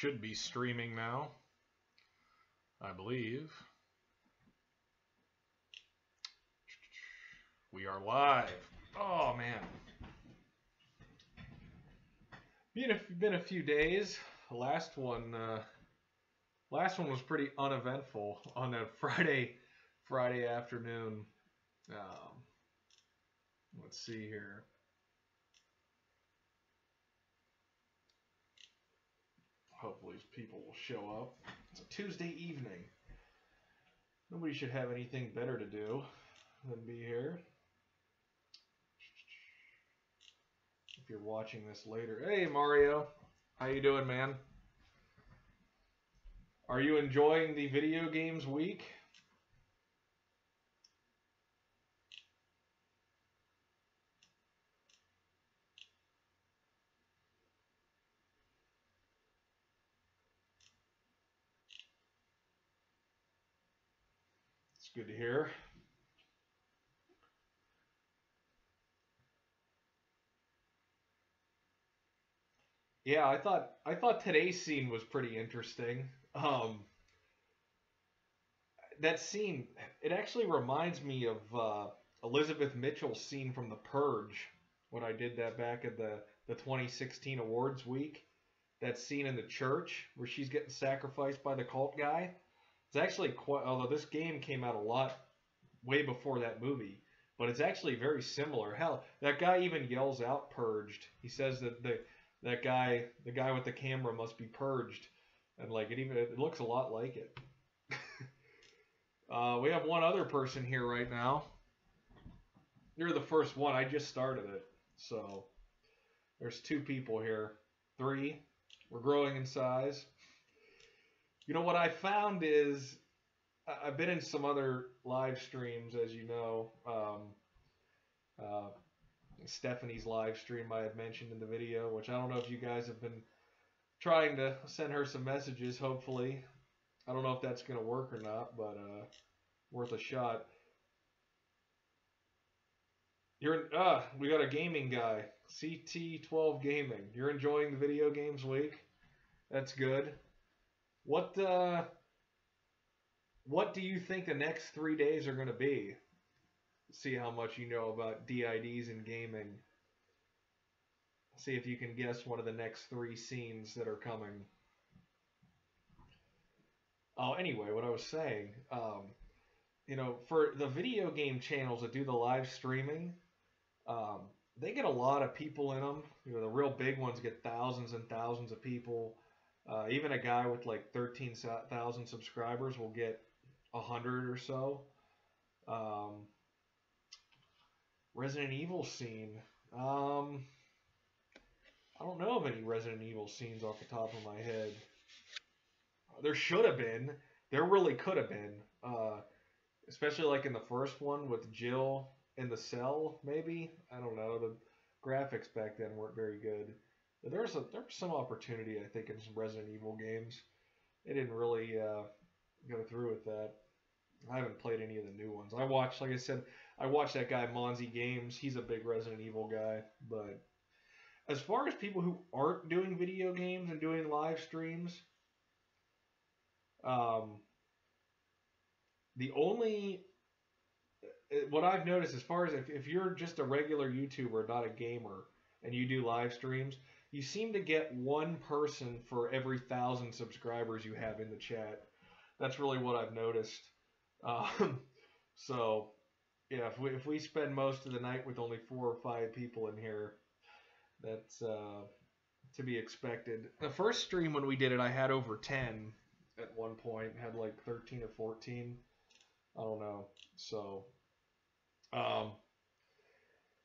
should be streaming now, I believe. We are live. Oh man, been a few days. Last one was pretty uneventful on that Friday afternoon. Let's see here. Hopefully people will show up. It's a Tuesday evening. Nobody should have anything better to do than be here. If you're watching this later. Hey Mario, how you doing, man? Are you enjoying the video games week? It's good to hear. Yeah, I thought today's scene was pretty interesting. That scene, it actually reminds me of Elizabeth Mitchell's scene from The Purge when I did that back at the 2016 awards week. That scene in the church where she's getting sacrificed by the cult guy. It's actually quite, although this game came out a lot way before that movie, but it's actually very similar. Hell, that guy even yells out "purged." He says that the guy with the camera must be purged, and like it looks a lot like it. We have one other person here right now. You're the first one. I just started it, so there's 2 people here. 3. We're growing in size. You know what I found is I've been in some other live streams, as you know. Stephanie's live stream I had mentioned in the video, which I don't know if you guys have been trying to send her some messages, hopefully. I don't know if that's going to work or not, but worth a shot. We got a gaming guy, CT12 Gaming. You're enjoying the video games week? That's good. What do you think the next 3 days are going to be? See how much you know about DIDs and gaming. See if you can guess one of the next 3 scenes that are coming. Oh, anyway, what I was saying, for the video game channels that do the live streaming, they get a lot of people in them. The real big ones get thousands and thousands of people. Even a guy with like 13,000 subscribers will get 100 or so. Resident Evil scene. I don't know of any Resident Evil scenes off the top of my head. There should have been. There really could have been. Especially like in the first one with Jill in the cell, maybe. I don't know. The graphics back then weren't very good. But there's some opportunity, I think, in some Resident Evil games. They didn't really go through with that. I haven't played any of the new ones. Like I said, I watched that guy Monzy Games. He's a big Resident Evil guy. But as far as people who aren't doing video games and doing live streams, what I've noticed as far as if you're just a regular YouTuber, not a gamer, and you do live streams, you seem to get 1 person for every 1,000 subscribers you have in the chat. That's really what I've noticed. So, yeah, if we spend most of the night with only 4 or 5 people in here, that's to be expected. The first stream when we did it, I had over 10 at one point. Had like 13 or 14. I don't know. So,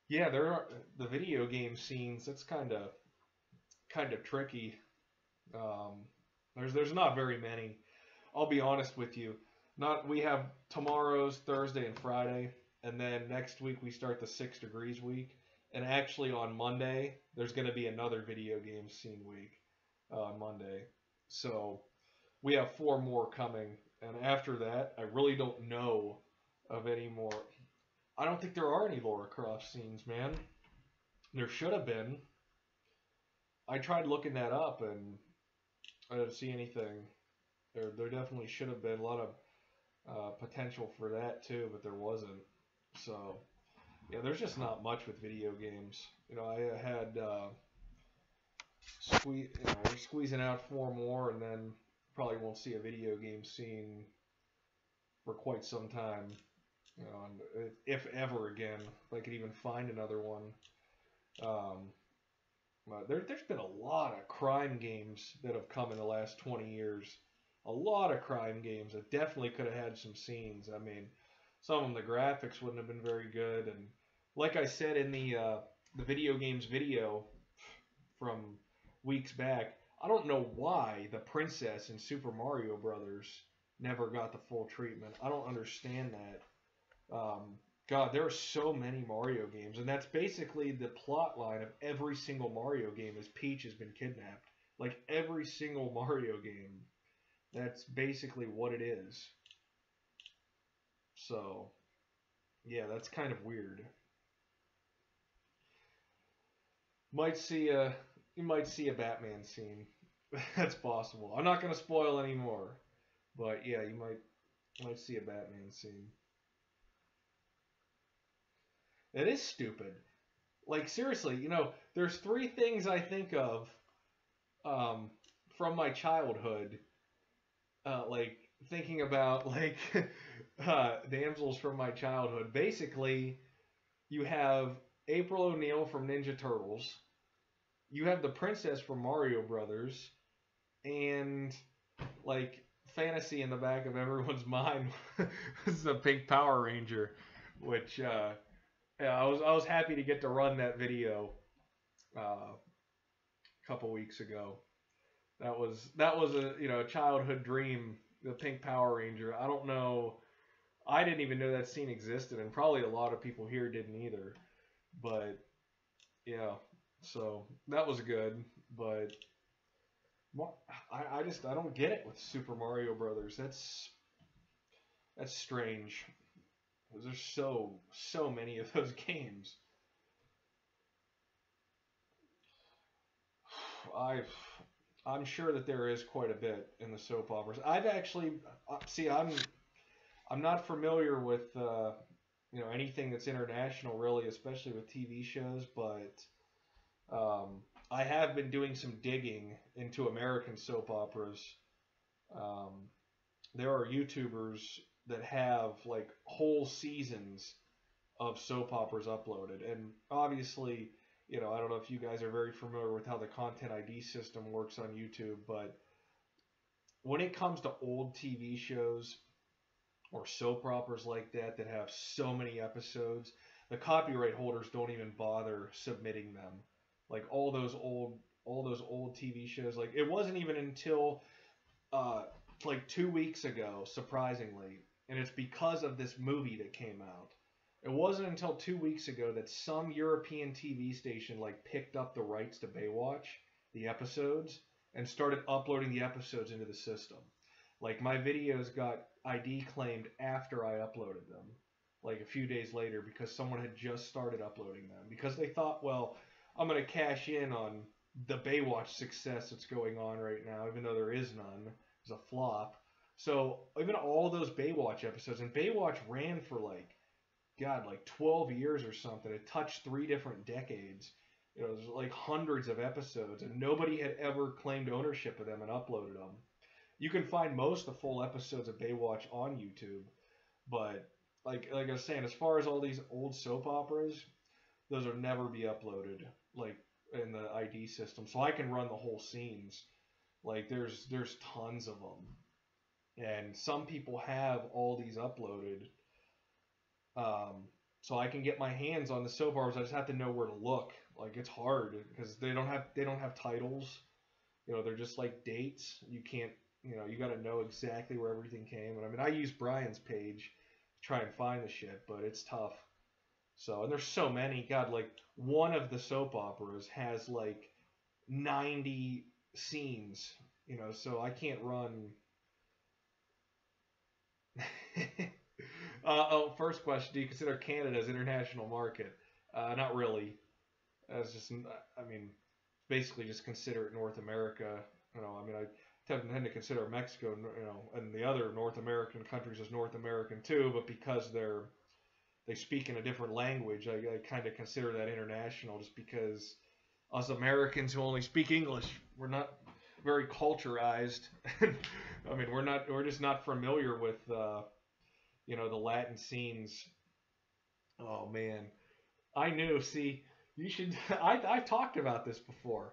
yeah, there are the video game scenes. It's kind of tricky. There's not very many. I'll be honest with you. We have tomorrow's Thursday and Friday, and then next week we start the 6 Degrees week. And actually on Monday there's going to be another video game scene week on Monday. So we have 4 more coming, and after that I really don't know of any more. I don't think there are any Lara Croft scenes, man. There should have been. I tried looking that up, and I didn't see anything. There definitely should have been a lot of potential for that too, but there wasn't. So yeah, there's just not much with video games. I had we're squeezing out four more, and then probably won't see a video game scene for quite some time. And if ever again, if I could even find another one. Um, but there's been a lot of crime games that have come in the last 20 years. A lot of crime games that definitely could have had some scenes. I mean, some of them, the graphics wouldn't have been very good. And like I said in the video games video from weeks back, I don't know why the princess in Super Mario Brothers never got the full treatment. I don't understand that. God, there are so many Mario games, and that's basically the plot line of every single Mario game is Peach has been kidnapped. Like every single Mario game, that's basically what it is. So, yeah, that's kind of weird. Might see a you might see a Batman scene. That's possible. I'm not gonna spoil any more, but yeah, you might see a Batman scene. It is stupid. Like seriously, there's three things I think of um, from my childhood. Like thinking about like damsels from my childhood. Basically, you have April O'Neil from Ninja Turtles. You have the princess from Mario Brothers, and like fantasy in the back of everyone's mind is a pink Power Ranger, which yeah, I was happy to get to run that video a couple weeks ago. That was a childhood dream. The pink Power Ranger. I don't know. I didn't even know that scene existed, and probably a lot of people here didn't either. But yeah, so that was good. But I don't get it with Super Mario Brothers. That's strange. There's so many of those games. I've I'm sure that there is quite a bit in the soap operas. I've actually see I'm not familiar with anything that's international really, especially with TV shows, but I have been doing some digging into American soap operas. Um, there are YouTubers that have like whole seasons of soap operas uploaded. And obviously, I don't know if you guys are very familiar with how the content ID system works on YouTube, but when it comes to old TV shows or soap operas like that have so many episodes, the copyright holders don't even bother submitting them. Like all those old TV shows, like it wasn't even until uh, like 2 weeks ago, surprisingly, and it's because of this movie that came out. It wasn't until 2 weeks ago that some European TV station like picked up the rights to Baywatch, the episodes, and started uploading the episodes into the system. Like my videos got ID claimed after I uploaded them, like a few days later, because someone had just started uploading them because they thought, well, I'm gonna cash in on the Baywatch success that's going on right now, even though there is none. It's a flop. So even all those Baywatch episodes, and Baywatch ran for like 12 years or something. It touched three different decades. It was like hundreds of episodes, and nobody had ever claimed ownership of them and uploaded them. You can find most of the full episodes of Baywatch on YouTube, but like I was saying, as far as all these old soap operas, those will never be uploaded like in the ID system. So I can run the whole scenes. Like there's tons of them, and some people have all these uploaded. So I can get my hands on the soap operas. I just have to know where to look. Like it's hard because they don't have titles. They're just like dates. You can't. You got to know exactly where everything came. And I mean, I use Brian's page to try and find the shit, but it's tough. So, and there's so many. God, like one of the soap operas has like 90 scenes. So I can't run. First question: do you consider Canada as international market? Not really. It's just, I mean, basically just consider it North America. I mean, tend to consider Mexico, and the other North American countries as North American too, but because they speak in a different language, I kind of consider that international, just because us Americans who only speak English, we're not very culturized. I mean, we're just not familiar with the Latin scenes. Oh man, I knew. See, you should. I've talked about this before.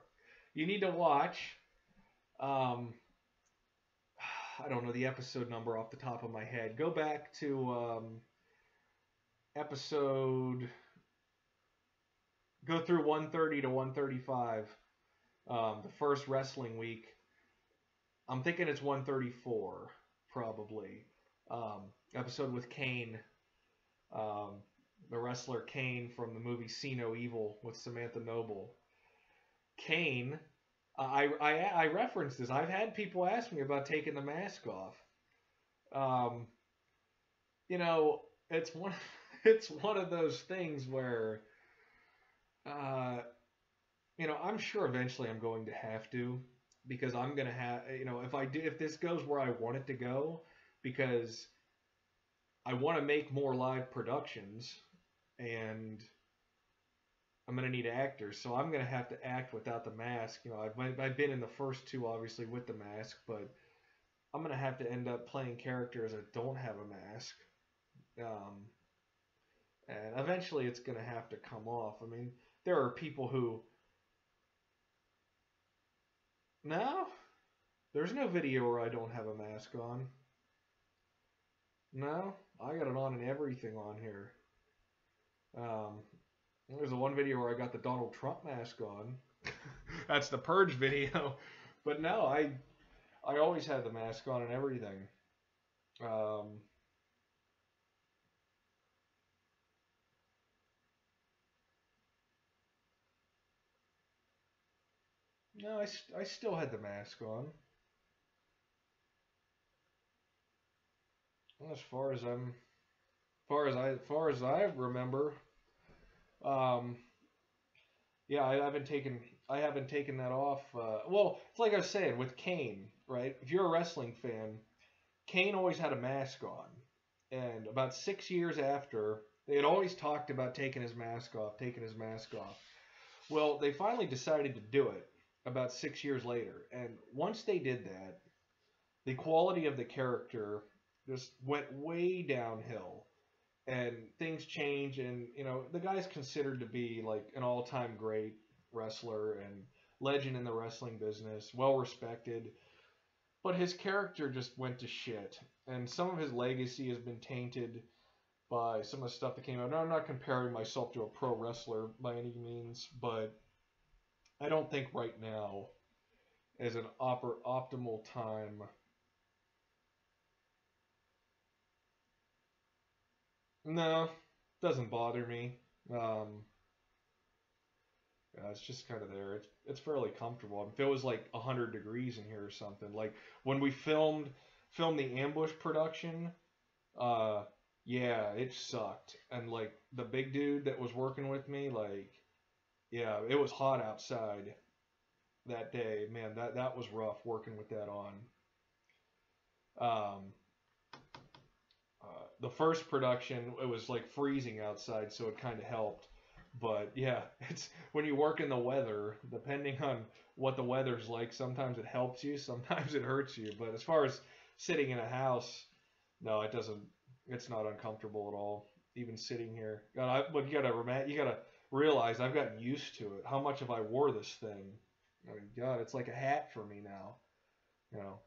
You need to watch. Um, I don't know the episode number off the top of my head. Go back to episode. Go through 130 to 135. The first wrestling week. I'm thinking it's 134, probably. Episode with Kane. Um, the wrestler Kane from the movie See No Evil with Samantha Noble. Kane, I referenced this. I've had people ask me about taking the mask off. Um, you know, it's one it's one of those things where uh, I'm sure eventually I'm going to have to, because I'm gonna have, if this goes where I want it to go, because I want to make more live productions, and I'm gonna need actors, so I'm gonna have to act without the mask. I've been in the first two obviously with the mask, but I'm gonna have to end up playing characters that don't have a mask, and eventually it's gonna have to come off. I mean, there are people who no, there's no video where I don't have a mask on. No, I got it on and everything on here. Um, there's the one video where I got the Donald Trump mask on. That's the Purge video. But no, I always had the mask on and everything. Um, no, I still had the mask on. As far as I remember, um, yeah, I haven't taken that off. Well, it's like I was saying with Kane, right? If you're a wrestling fan, Kane always had a mask on, and about 6 years after, they had always talked about taking his mask off, taking his mask off. Well, they finally decided to do it about 6 years later, and once they did that, the quality of the character just went way downhill, and things changed. And the guy's considered to be like an all-time great wrestler and legend in the wrestling business, well respected, but his character just went to shit, and some of his legacy has been tainted by some of the stuff that came out. Now, I'm not comparing myself to a pro wrestler by any means, but I don't think right now is an optimal time. No, doesn't bother me. Um, yeah, it's just kind of there. It's fairly comfortable. If it was like 100 degrees in here or something, like when we filmed the ambush production, uh, yeah, it sucked. And like the big dude that was working with me, like, yeah, it was hot outside that day. Man, that was rough working with that on. Um, the first production, it was like freezing outside, so it kind of helped. But yeah, it's when you work in the weather, depending on what the weather's like, sometimes it helps you, sometimes it hurts you. But as far as sitting in a house, no, it doesn't. It's not uncomfortable at all. Even sitting here, but you gotta realize I've gotten used to it. How much have I wore this thing? I mean, God, it's like a hat for me now. You know,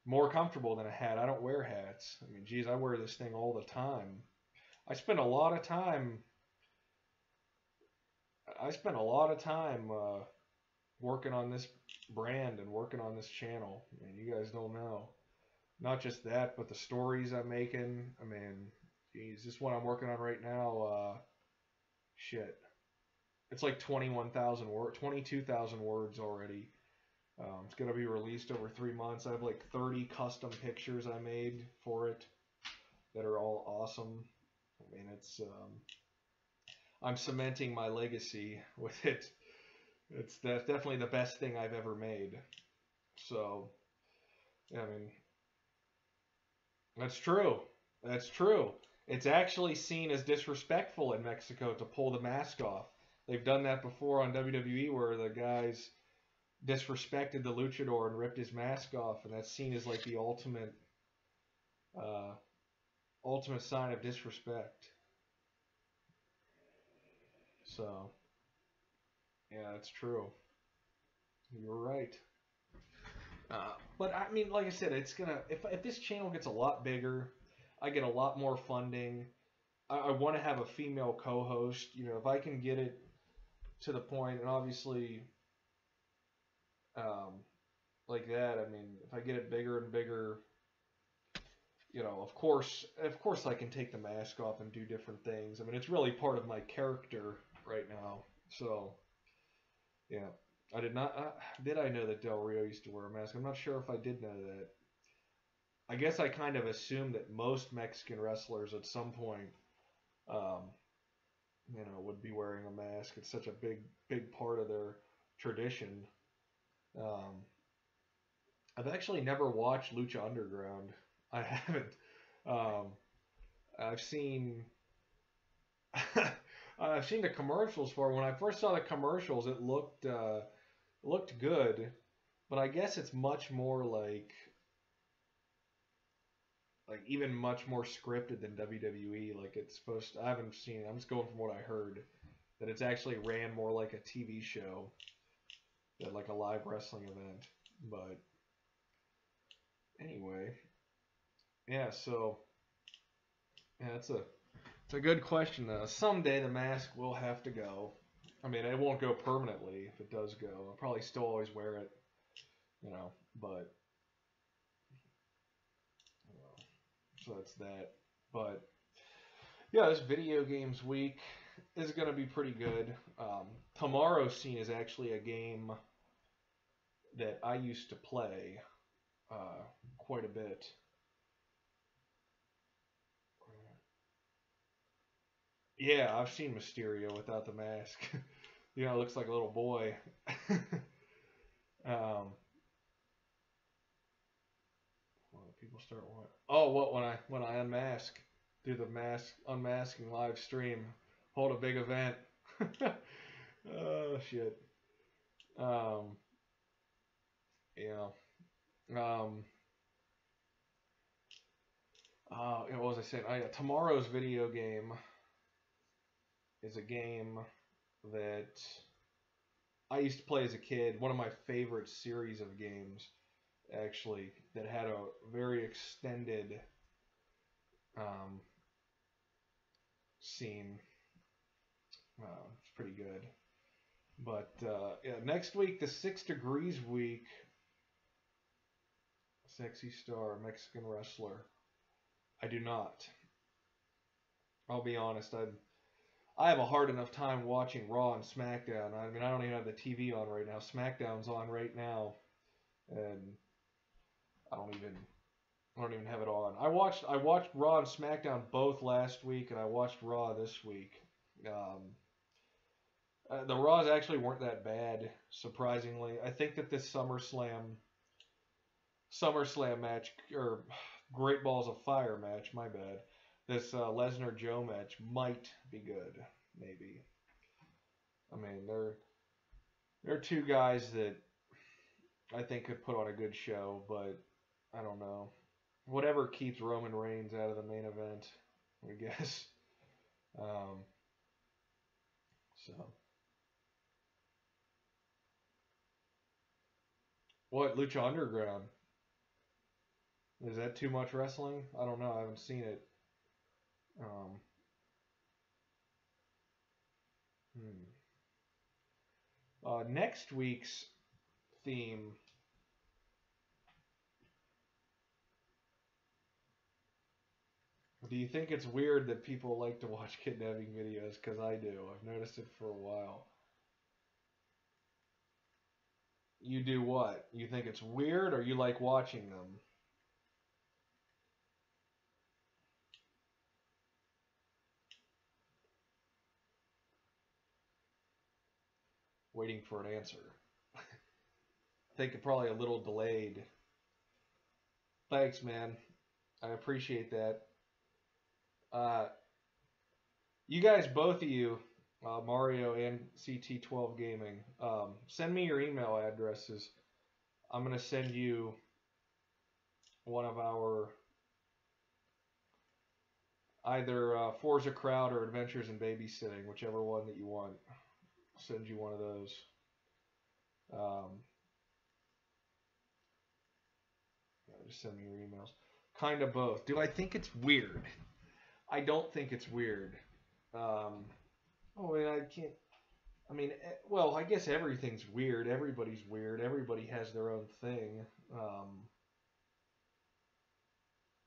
more comfortable than a hat. I don't wear hats. I mean, geez, I wear this thing all the time. I spend a lot of time. I spend a lot of time working on this brand and working on this channel. I mean, you guys don't know. Not just that, but the stories I'm making. I mean, geez, this one I'm working on right now. Shit, it's like 21,000 words, 22,000 words already. It's gonna be released over 3 months. I have like 30 custom pictures I made for it that are all awesome. I mean, I'm cementing my legacy with it. That's definitely the best thing I've ever made. So, I mean, that's true. That's true. It's actually seen as disrespectful in Mexico to pull the mask off. They've done that before on WWE where the guys disrespected the luchador and ripped his mask off, and that's seen as like the uh, ultimate sign of disrespect. So, yeah, that's true. You're right. But I mean, like I said, it's gonna if this channel gets a lot bigger, I get a lot more funding. I want to have a female co-host. You know, if I can get it to the point, and obviously, um, like that. I mean, if I get it bigger and bigger, you know, of course, I can take the mask off and do different things. I mean, it's really part of my character right now. So, yeah, I did not. Did I know that Del Rio used to wear a mask? I'm not sure if I did know that. I guess I kind of assumed that most Mexican wrestlers at some point, um, you know, would be wearing a mask. It's such a big part of their tradition. Um, I've actually never watched Lucha Underground. I haven't. Um, I've seen I've seen the commercials for it. When I first saw the commercials, it looked good, but I guess it's much more like even much more scripted than WWE. Like it's supposed to, I haven't seen it. I'm just going from what I heard that it's actually ran more like a TV show than like a live wrestling event. But anyway, yeah. So yeah, it's a good question though. Someday the mask will have to go. I mean, it won't go permanently if it does go. I'll probably still always wear it, you know. But so that's that. But yeah, this video games week is gonna be pretty good. Tomorrow's scene is actually a game that I used to play uh, quite a bit. Yeah, I've seen Mysterio without the mask. You know, it looks like a little boy. um, People start what? Oh, what when I unmask, do the mask unmasking live stream, hold a big event. Oh shit. Um, yeah. Um, what was I saying? Oh, yeah, tomorrow's video game is a game that I used to play as a kid. One of my favorite series of games, actually, that had a very extended um, scene. It's pretty good. But yeah, next week, the 6 Degrees week, Sexy Star, Mexican wrestler. I do not. I'll be honest. I have a hard enough time watching Raw and SmackDown. I mean, I don't even have the TV on right now. SmackDown's on right now, and I don't even I don't even have it on. I watched Raw and SmackDown both last week, and I watched Raw this week. Um, the Raws actually weren't that bad, surprisingly. I think that this SummerSlam match or Great Balls of Fire match, my bad. This Lesnar Joe match might be good, maybe. I mean, they're two guys that I think could put on a good show, but I don't know. Whatever keeps Roman Reigns out of the main event, I guess. Um, so, what Lucha Underground? Is that too much wrestling? I don't know. I haven't seen it. Um, hmm. Next week's theme. Do you think it's weird that people like to watch kidnapping videos? Because I do. I've noticed it for a while. You do what? You think it's weird or you like watching them? Waiting for an answer. I think it probably a little delayed. Thanks, man. I appreciate that. Uh, you guys, both of you, Mario and CT12 Gaming, send me your email addresses. I'm gonna send you one of our either Forza Crowd or Adventures in Babysitting, whichever one that you want. I'll send you one of those. Um, just send me your emails. Kind of both. Do I think it's weird? I don't think it's weird. Oh, and I can't. I mean, well, I guess everything's weird. Everybody's weird. Everybody has their own thing.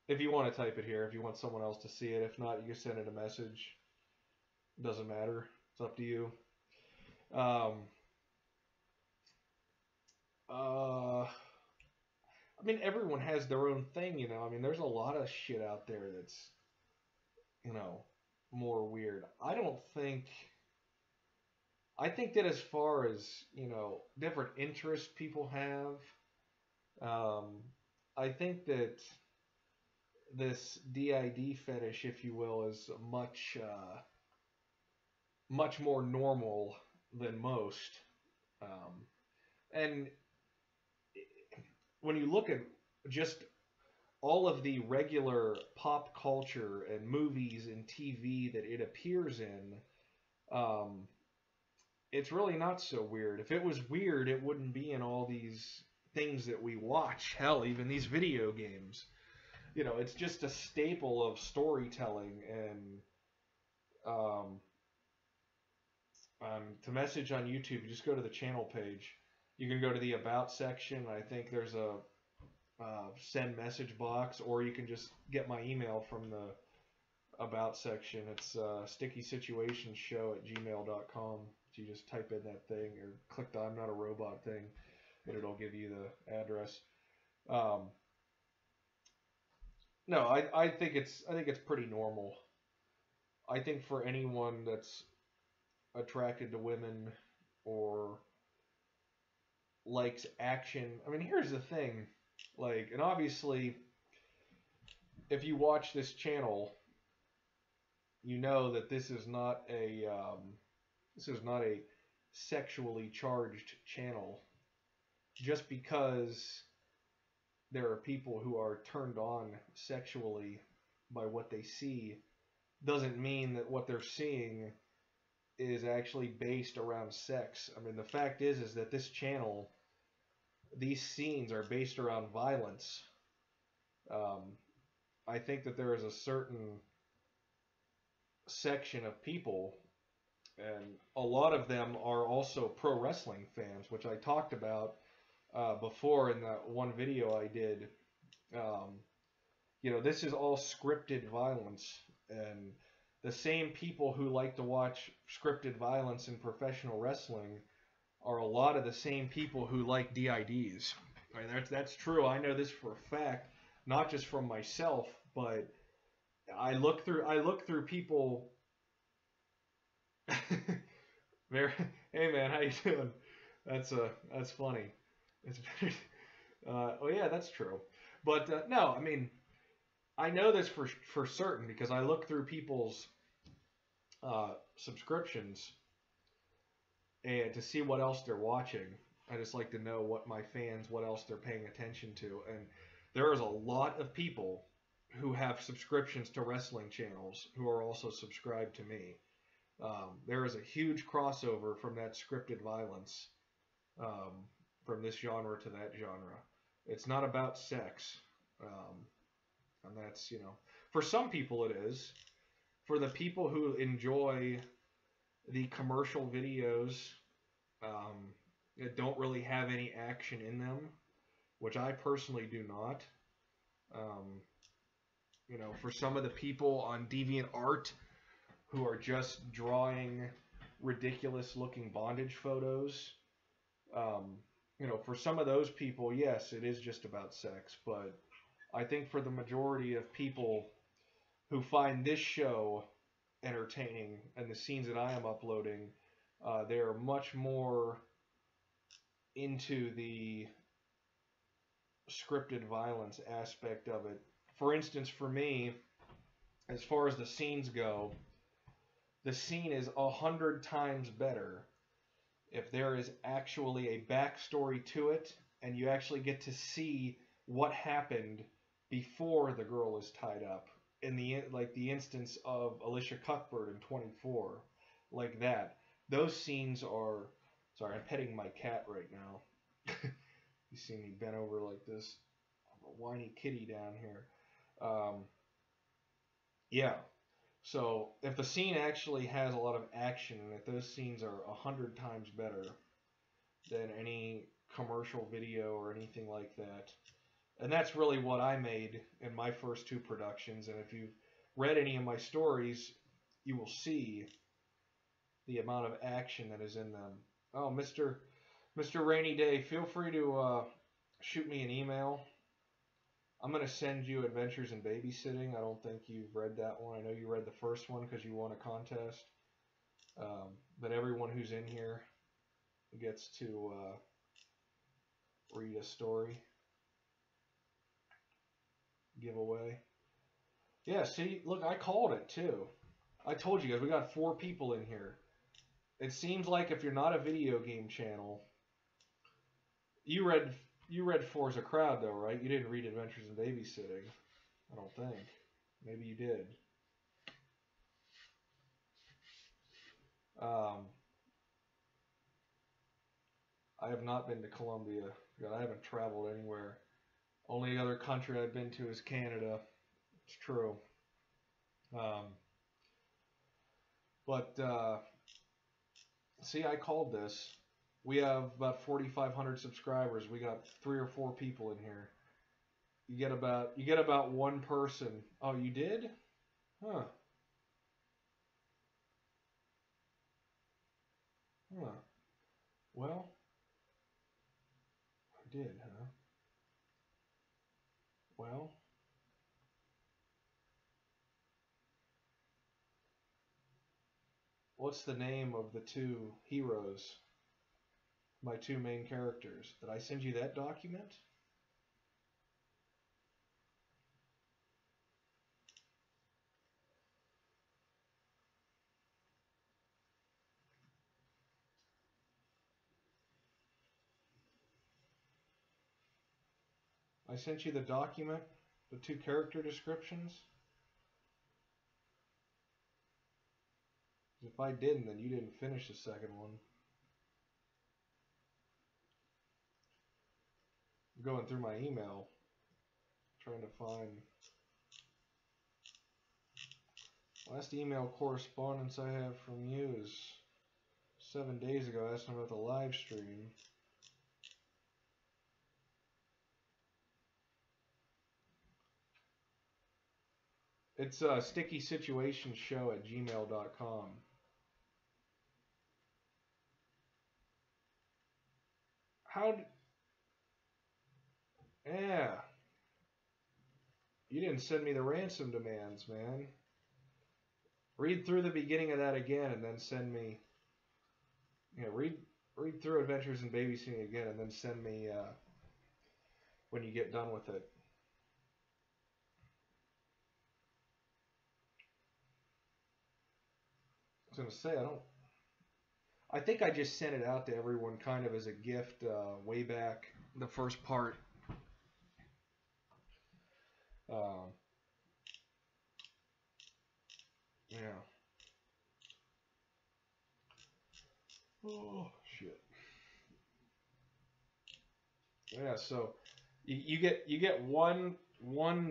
If you want to type it here, if you want someone else to see it, if not, you can send it a message. Doesn't matter. It's up to you. Um, I mean, everyone has their own thing, you know. I mean, there's a lot of shit out there that's, you know, more weird. I don't think. I think that as far as, you know, different interests people have, I think that this DID fetish, if you will, is much more normal than most. Um, and when you look at just all of the regular pop culture and movies and TV that it appears in, um, it's really not so weird. If it was weird, it wouldn't be in all these things that we watch. Hell, even these video games. You know, it's just a staple of storytelling. And um, to message on YouTube, just go to the channel page. You can go to the About section. I think there's a send message box, or you can just get my email from the About section. It's stickysituationsshow@gmail.com. So you just type in that thing or click the I'm not a robot thing, and it'll give you the address. Um, no, I think it's pretty normal. I think for anyone that's attracted to women or likes action. I mean, here's the thing. Like, and obviously, if you watch this channel, you know that this is not a sexually charged channel. Just because there are people who are turned on sexually by what they see doesn't mean that what they're seeing is actually based around sex. I mean, the fact is that this channel, these scenes are based around violence. Um, I think that there is a certain section of people, and a lot of them are also pro wrestling fans, which I talked about before in that one video I did. Um, you know, this is all scripted violence, and the same people who like to watch scripted violence in professional wrestling are a lot of the same people who like DIDs. I mean, that's true. I know this for a fact, not just from myself, but I look through people. Very, hey man, how you doing? That's funny. It's oh yeah, that's true. But no, I mean, I know this for certain because I look through people's subscriptions and to see what else they're watching. I just like to know what else they're paying attention to. And there is a lot of people who have subscriptions to wrestling channels who are also subscribed to me. There is a huge crossover from that scripted violence, from this genre to that genre. It's not about sex. And that's, you know, for some people it is. For the people who enjoy the commercial videos that don't really have any action in them, which I personally do not. You know, for some of the people on DeviantArt who are just drawing ridiculous looking bondage photos, you know, for some of those people, yes, it is just about sex. But I think for the majority of people who find this show entertaining and the scenes that I am uploading, they are much more into the scripted violence aspect of it. For instance, for me, as far as the scenes go, the scene is 100 times better if there is actually a backstory to it and you actually get to see what happened before the girl is tied up. In the instance of Alicia Cuthbert in 24, like that. Those scenes are. Sorry, I'm petting my cat right now. You see me bent over like this, I'm a whiny kitty down here. Yeah. So if the scene actually has a lot of action in it, those scenes are 100 times better than any commercial video or anything like that. And that's really what I made in my first two productions. And if you've read any of my stories, you will see the amount of action that is in them. Oh, Mr. Rainy Day, feel free to shoot me an email. I'm going to send you Adventures in Babysitting. I don't think you've read that one. I know you read the first one because you won a contest. But everyone who's in here gets to read a story giveaway. Yeah, see, look, I called it too. I told you guys, we got 4 people in here. It seems like if you're not a video game channel, you read Forza Crowd though, right? You didn't read Adventures in Babysitting, I don't think. Maybe you did. I have not been to Colombia. God, I haven't traveled anywhere. Only other country I've been to is Canada. It's true. But see, I called this. We have about 4,500 subscribers. We got 3 or 4 people in here. You get about one person. Oh, you did? Huh. Huh. Well, I did, huh? Well, what's the name of the 2 heroes? My 2 main characters. Did I send you that document? I sent you the document, the 2 character descriptions. If I didn't, then you didn't finish the second one. I'm going through my email, trying to find last email correspondence I have from you is 7 days ago, asking about the live stream. It's stickysituationshow@gmail.com. Yeah. You didn't send me the ransom demands, man. Read through the beginning of that again and then send me... Yeah, read through Adventures in Babysitting again and then send me when you get done with it. I was going to say, I think I just sent it out to everyone kind of as a gift way back, the first part. Yeah. Oh, shit. Yeah, so you get one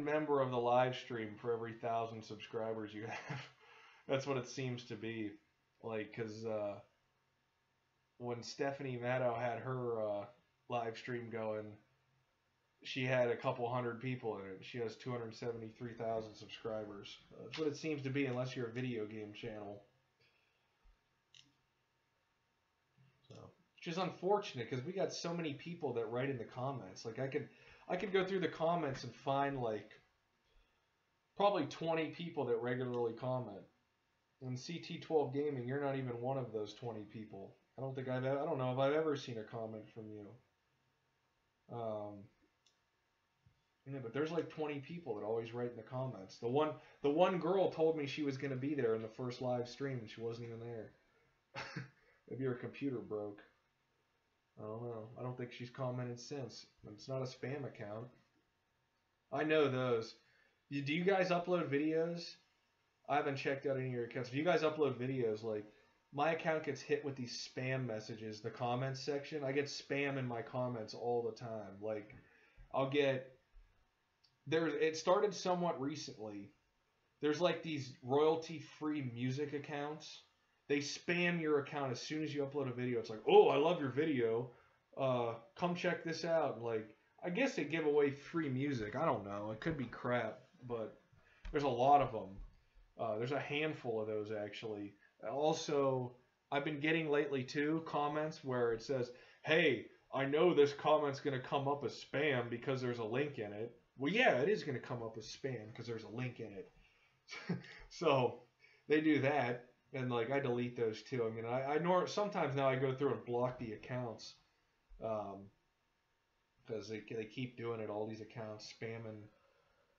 member of the live stream for every 1,000 subscribers you have. That's what it seems to be. Like, because when Stephanie Maddow had her live stream going, she had a couple hundred people in it. She has 273,000 subscribers. That's what it seems to be, unless you're a video game channel. So, which is unfortunate because we got so many people that write in the comments. Like I could go through the comments and find like probably 20 people that regularly comment. In CT12 Gaming, you're not even one of those 20 people. I don't know if I've ever seen a comment from you. Yeah, but there's like 20 people that always write in the comments. The one girl told me she was gonna be there in the first live stream and she wasn't even there. Maybe her computer broke. I don't know. I don't think she's commented since. It's not a spam account. I know those. Do you guys upload videos? I haven't checked out any of your accounts. If you guys upload videos, like my account gets hit with these spam messages, the comments section. I get spam in my comments all the time. Like I'll get it started somewhat recently. There's like these royalty-free music accounts. They spam your account as soon as you upload a video. It's like, "Oh, I love your video. Come check this out." Like I guess they give away free music. I don't know. It could be crap, but there's a lot of them. There's a handful of those actually. Also, I've been getting lately too comments where it says, "Hey, I know this comment's going to come up as spam because there's a link in it." Well, yeah, it is going to come up as spam because there's a link in it. So they do that, and like I delete those too. I mean, sometimes now I go through and block the accounts because they keep doing it. All these accounts spamming.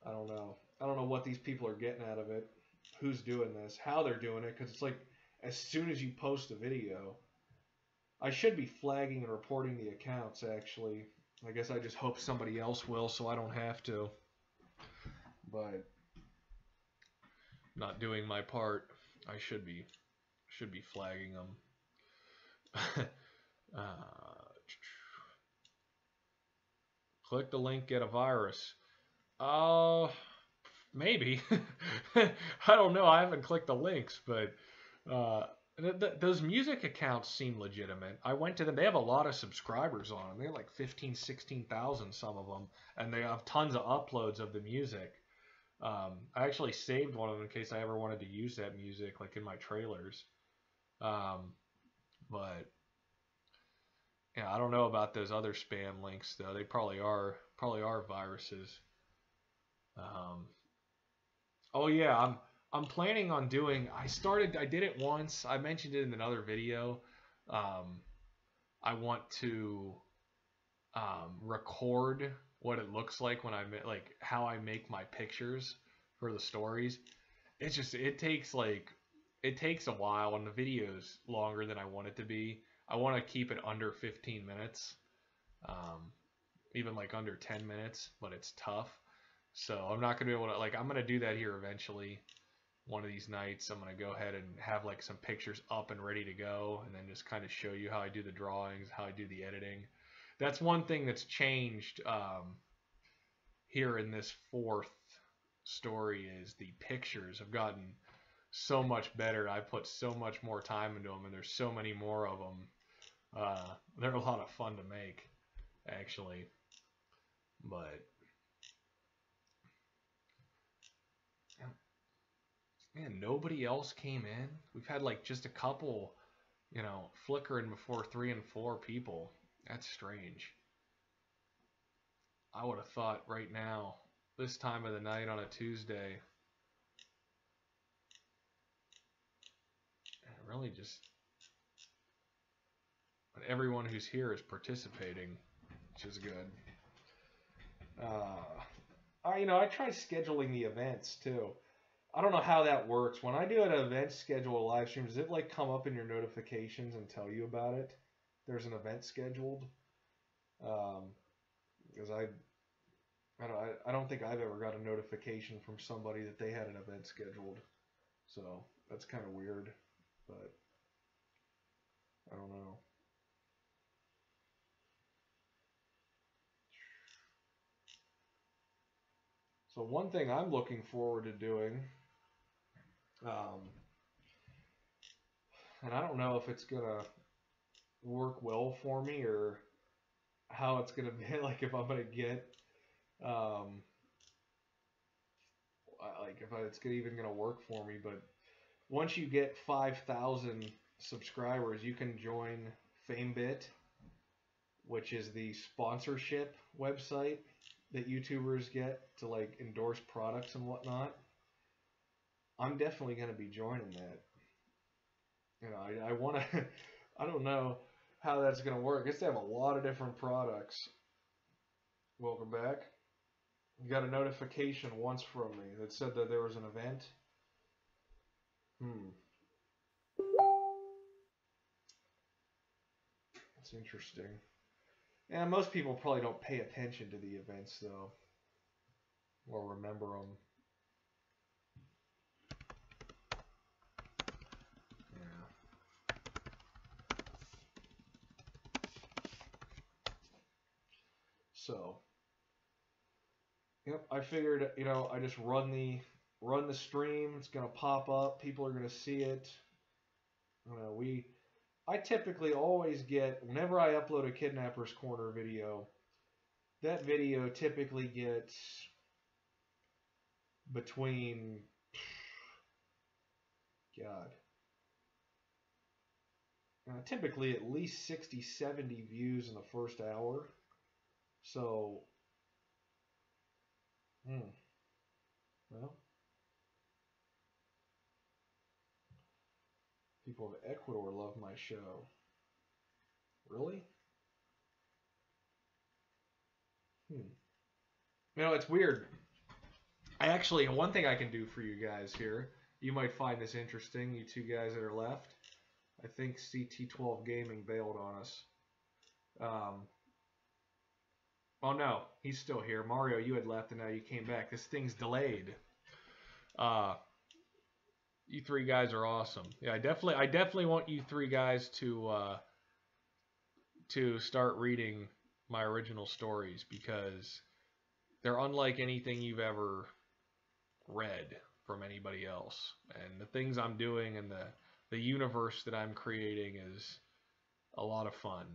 I don't know. I don't know what these people are getting out of it. Who's doing this? How they're doing it? Because it's like as soon as you post a video, I should be flagging and reporting the accounts. Actually, I guess I just hope somebody else will, so I don't have to. But not doing my part. I should be flagging them. Click the link, get a virus. Maybe. I don't know. I haven't clicked the links, but those music accounts seem legitimate. I went to them. They have a lot of subscribers on them. They have like 15, 16,000, some of them, and they have tons of uploads of the music. I actually saved one of them in case I ever wanted to use that music, like in my trailers. But yeah, I don't know about those other spam links though. They probably are viruses. Oh yeah, I'm planning on doing. I did it once. I mentioned it in another video. I want to record what it looks like when like how I make my pictures for the stories. It takes a while, and the video's longer than I want it to be. I want to keep it under 15 minutes, even like under 10 minutes, but it's tough. So I'm not gonna be able to I'm gonna do that here eventually. One of these nights, I'm gonna go ahead and have like some pictures up and ready to go, and then just kind of show you how I do the drawings, how I do the editing. That's one thing that's changed here in this fourth story is the pictures have gotten so much better. I put so much more time into them, and there's so many more of them. They're a lot of fun to make, actually. But man, nobody else came in. We've had like just a couple, flickering before 3 and 4 people. That's strange. I would have thought right now, this time of the night on a Tuesday, really just everyone who's here is participating, which is good. I try scheduling the events too. I don't know how that works. When I do an event schedule a live stream, does it like come up in your notifications and tell you about it? There's an event scheduled. Because I don't think I've ever got a notification from somebody that they had an event scheduled. So that's kind of weird, but I don't know. So one thing I'm looking forward to doing, and I don't know if it's gonna work well for me or how it's gonna be, like if I'm gonna get, if it's even gonna work for me. But once you get 5,000 subscribers, you can join FameBit, which is the sponsorship website that YouTubers get to like endorse products and whatnot. I'm definitely going to be joining that. I want to, I don't know how that's going to work. I guess they have a lot of different products. Welcome back. You got a notification once from me that said that there was an event. That's interesting. Yeah, most people probably don't pay attention to the events though, or remember them. Yeah. So, yep, I figured, I just run the stream. It's gonna pop up. People are gonna see it. I typically always get, whenever I upload a Kidnapper's Corner video, that video typically gets between, God, typically at least 60, 70 views in the first hour. So, well, people of Ecuador love my show. Really? It's weird. One thing I can do for you guys here, you might find this interesting, you two guys that are left. I think CT12 Gaming bailed on us. Oh no, he's still here. Mario, you had left and now you came back. This thing's delayed. You three guys are awesome. Yeah, I definitely want you three guys to start reading my original stories because they're unlike anything you've ever read from anybody else. And the things I'm doing and the universe that I'm creating is a lot of fun.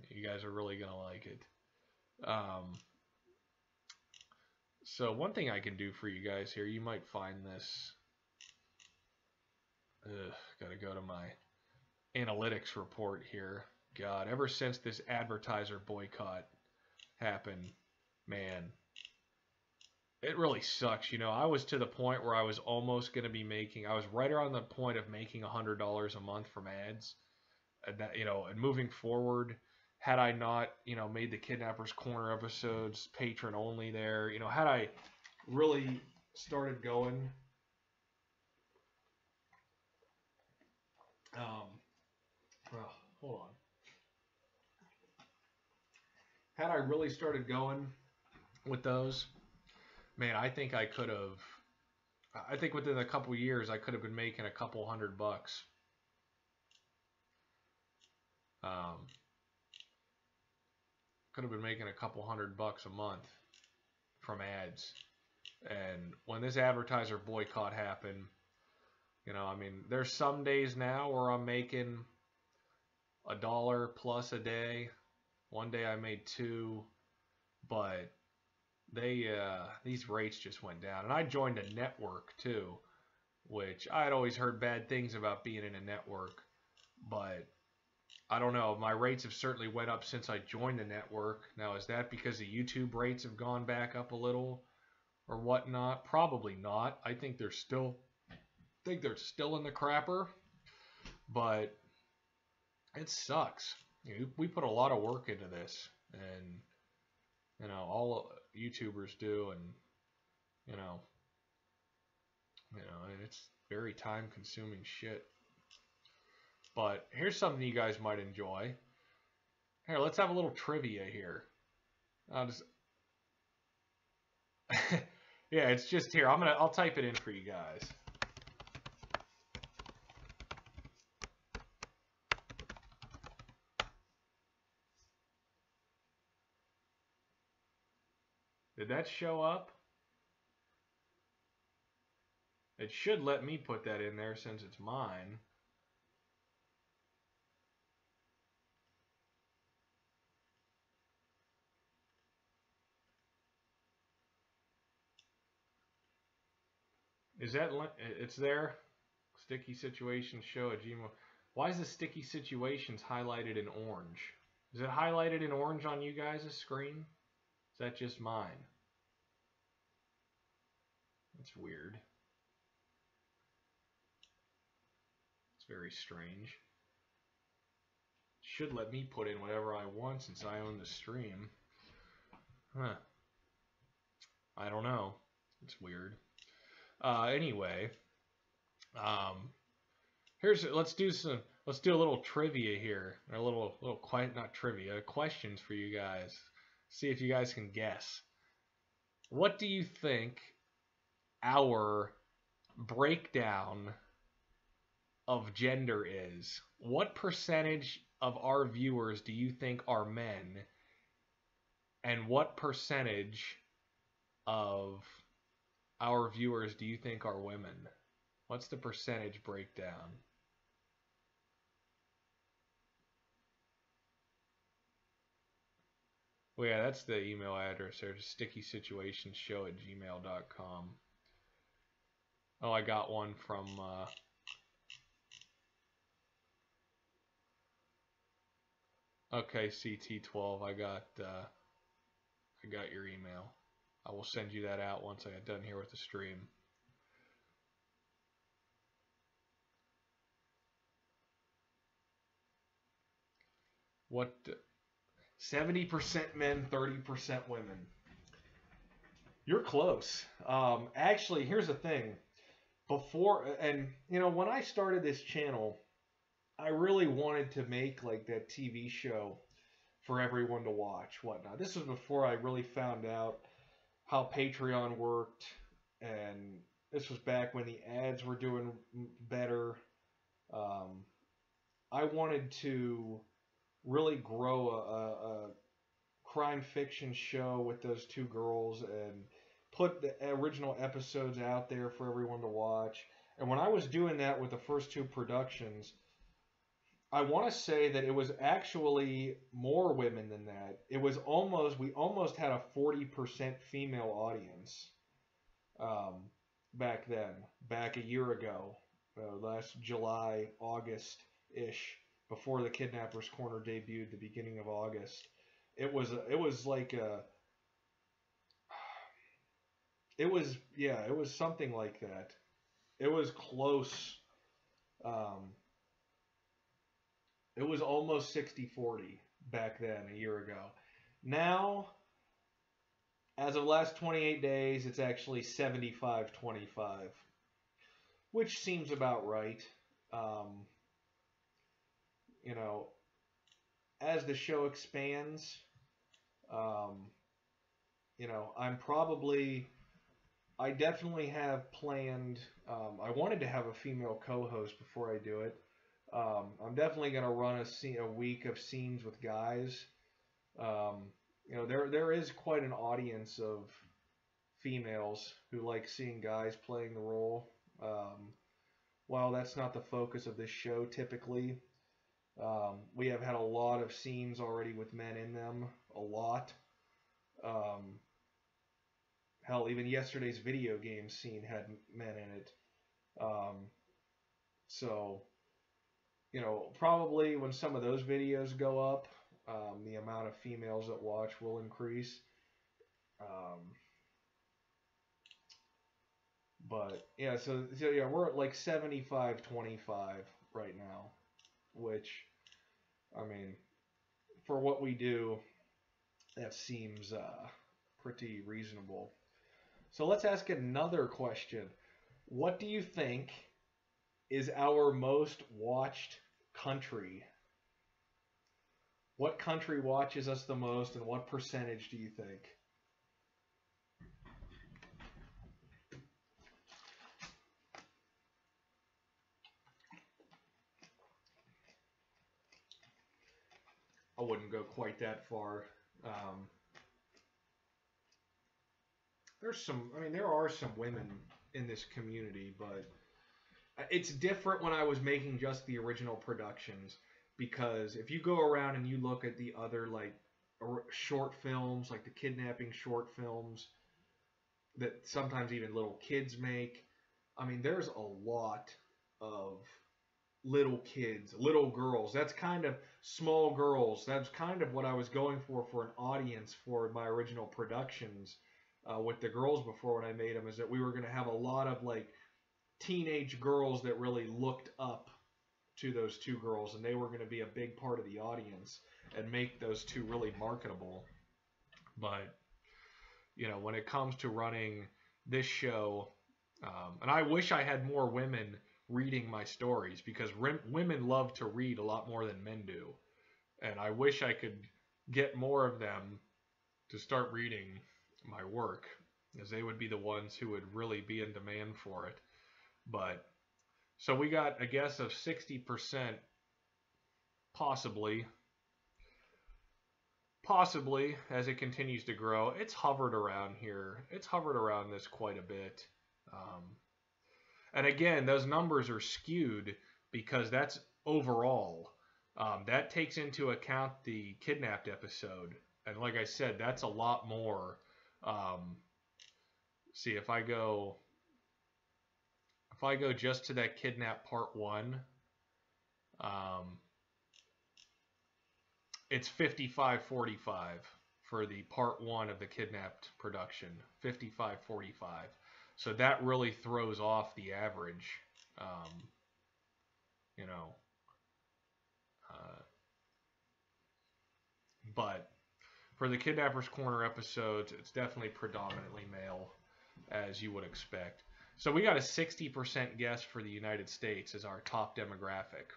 You guys are really gonna like it. So one thing I can do for you guys here, you might find this. Gotta go to my analytics report here. God, ever since this advertiser boycott happened, man, it really sucks. I was to the point where I was almost going to be I was right around the point of making $100 a month from ads. And that, and moving forward, had I not, made the Kidnapper's Corner episodes patron only there, had I really started going, well, hold on. Had I really started going with those, man, I think within a couple years, I could have been making a couple $100. Could have been making a couple $100 a month from ads. And when this advertiser boycott happened, there's some days now where I'm making $1 plus a day. One day I made $2, but these rates just went down. And I joined a network too, which I had always heard bad things about being in a network, but I don't know. My rates have certainly went up since I joined the network. Now, is that because the YouTube rates have gone back up a little or whatnot? Probably not. I think they're still in the crapper, but it sucks. We put a lot of work into this, and all YouTubers do, and and it's very time-consuming shit. But here's something you guys might enjoy. Here, let's have a little trivia here. Yeah, it's just here. I'll type it in for you guys. Did that show up? It should let me put that in there since it's mine. Is that, it's there? Sticky situations show a Gmail. Why is the sticky situations highlighted in orange? Is it highlighted in orange on you guys' screen? Is that just mine? That's weird. It's very strange. Should let me put in whatever I want since I own the stream. Huh. I don't know. It's weird. Anyway, um, let's do a little trivia here, or a little not trivia, questions for you guys. See if you guys can guess. What do you think our breakdown of gender is? What percentage of our viewers do you think are men? And what percentage of our viewers do you think are women? What's the percentage breakdown? Well, yeah, that's the email address there, stickysituationsshow@gmail.com. Oh, I got one from okay, CT12. I got your email. I will send you that out once I get done here with the stream. What 70% men, 30% women. You're close. Actually, here's the thing. When I started this channel, I really wanted to make like that TV show for everyone to watch, whatnot. This was before I really found out how Patreon worked, and this was back when the ads were doing better. I wanted to really grow a crime fiction show with those two girls and put the original episodes out there for everyone to watch. And when I was doing that with the first two productions, I want to say that it was actually more women than that. We almost had a 40% female audience back then, back a year ago, last July, August-ish, before the Kidnapper's Corner debuted the beginning of August. It was something like that. It was close. It was almost 60-40 back then, a year ago. Now, as of the last 28 days, it's actually 75-25, which seems about right. As the show expands, I definitely have planned, I wanted to have a female co-host before I do it. I'm definitely going to run a week of scenes with guys. There is quite an audience of females who like seeing guys playing the role. While that's not the focus of this show typically, we have had a lot of scenes already with men in them. A lot. Hell, even yesterday's video game scene had men in it. So, probably when some of those videos go up, the amount of females that watch will increase. But yeah, so yeah, we're at like 75-25 right now, which, I mean, for what we do, that seems pretty reasonable. So let's ask another question. What do you think is our most watched country? What country watches us the most, and what percentage do you think? I wouldn't go quite that far. There are some women in this community, but it's different when I was making just the original productions, because if you go around and you look at the other short films, like the kidnapping short films that sometimes even little kids make, there's a lot of little kids, little girls. That's kind of small girls. That's kind of what I was going for an audience for my original productions with the girls before when I made them, is that we were going to have a lot of teenage girls that really looked up to those two girls, and they were going to be a big part of the audience and make those two really marketable. But when it comes to running this show, and I wish I had more women reading my stories because women love to read a lot more than men do. And I wish I could get more of them to start reading my work, as they would be the ones who would really be in demand for it. But so we got a guess of 60%, possibly, as it continues to grow. It's hovered around here. It's hovered around this quite a bit. And again, those numbers are skewed because that's overall. That takes into account the kidnapped episode. And like I said, that's a lot more. See, if I go just to that kidnap part 1, it's 55-45 for the part 1 of the kidnapped production. 55-45. So that really throws off the average. But for the Kidnapper's Corner episodes, it's definitely predominantly male, as you would expect. So we got a 60% guess for the United States as our top demographic.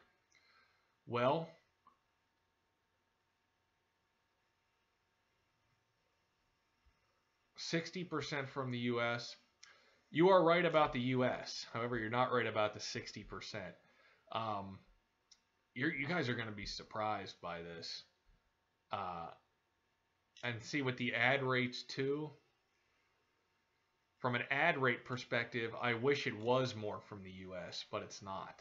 Well, %60 from the U.S. You are right about the U.S. However, you're not right about the 60%. You guys are going to be surprised by this. And see, with the ad rates too, from an ad rate perspective, I wish it was more from the US, but it's not.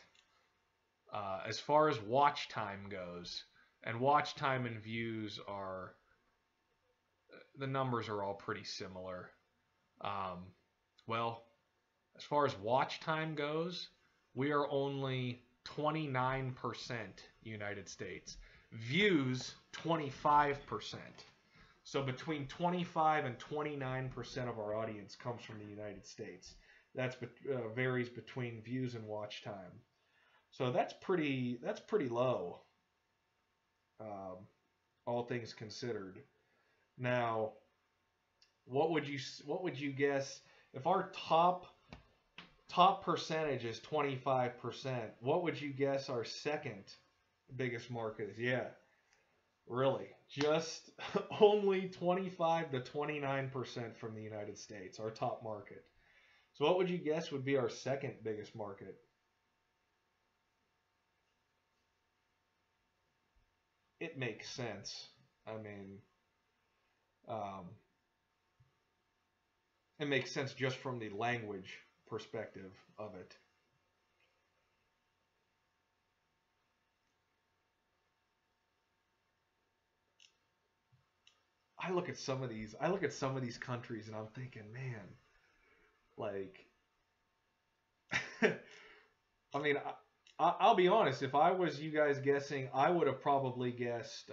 As far as watch time goes, and watch time and views are, the numbers are all pretty similar. Well, as far as watch time goes, we are only 29% United States. Views, 25%. So between 25 and 29% of our audience comes from the United States. That varies between views and watch time. So that's pretty low, all things considered. Now, what would you guess if our top percentage is 25%? What would you guess our second biggest market is? Yeah, really, just only 25 to 29% from the United States, our top market. So what would you guess would be our second biggest market? It makes sense. I mean, it makes sense just from the language perspective of it. I look at some of these countries and I'm thinking, man, like, I mean, I'll be honest. If I was you guys guessing, I would have probably guessed.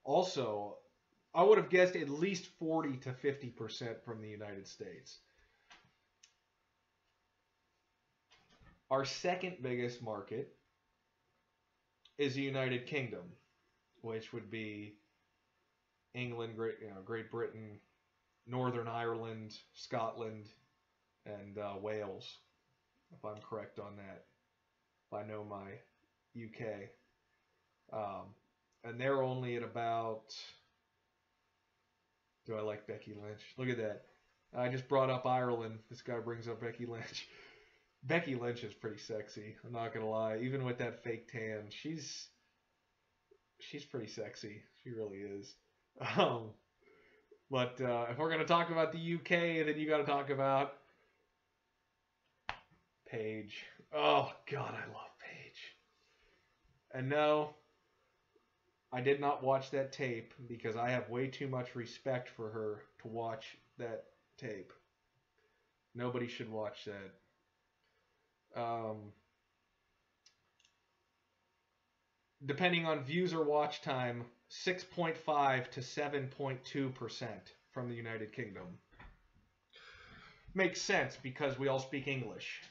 Also, I would have guessed at least 40 to 50% from the United States. Our second biggest market is the United Kingdom, which would be England, Great Britain, Northern Ireland, Scotland, and Wales, if I'm correct on that. If I know my UK. And they're only at about... Do I like Becky Lynch? Look at that. I just brought up Ireland. This guy brings up Becky Lynch. Becky Lynch is pretty sexy. I'm not going to lie. Even with that fake tan, she's pretty sexy. She really is. But if we're going to talk about the UK, then you got to talk about Paige. Oh, God, I love Paige. And no, I did not watch that tape because I have way too much respect for her to watch that tape. Nobody should watch that. Depending on views or watch time, 6.5 to 7.2% from the United Kingdom. Makes sense because we all speak English.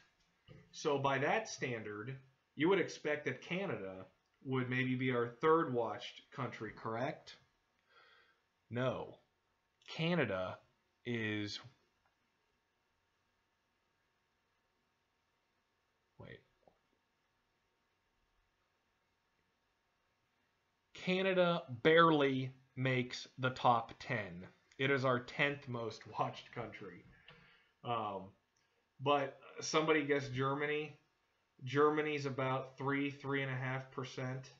So by that standard, you would expect that Canada would maybe be our third watched country, correct? No. Canada is, wait, Canada barely makes the top 10. It is our 10th most watched country. Um, but somebody guessed Germany. Germany's about 3.5%.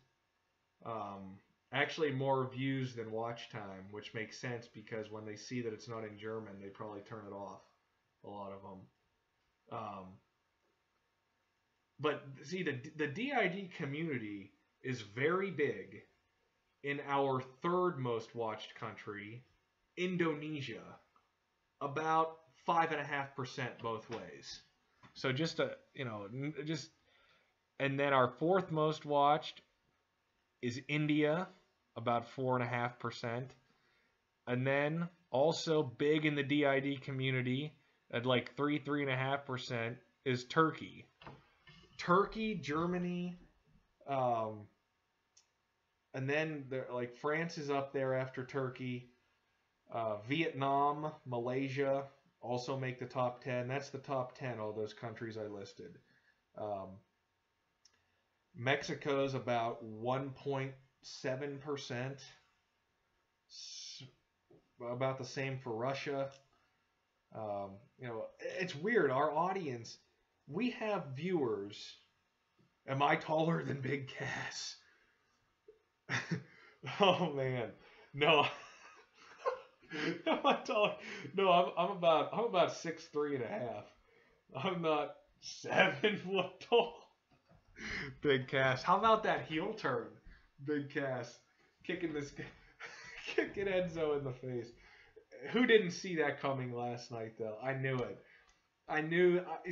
Actually, more views than watch time, which makes sense because when they see that it's not in German, they probably turn it off. A lot of them. But see, the DID community is very big in our third most watched country, Indonesia, about 5.5% both ways. So just and then our fourth most watched is India, about 4.5%, and then also big in the DID community at like 3.5% is Turkey. Turkey, Germany, and then like France is up there after Turkey. Vietnam, Malaysia also make the top 10. That's the top 10, all those countries I listed. Mexico's about 1.7%. About the same for Russia. It's weird. Our audience, we have viewers. Am I taller than Big Cass? Oh man, no. Am I taller? No, I'm about 6'3.5". I'm not 7 foot tall. Big Cass. How about that heel turn? Big Cass kicking Enzo in the face. Who didn't see that coming last night though? I knew it.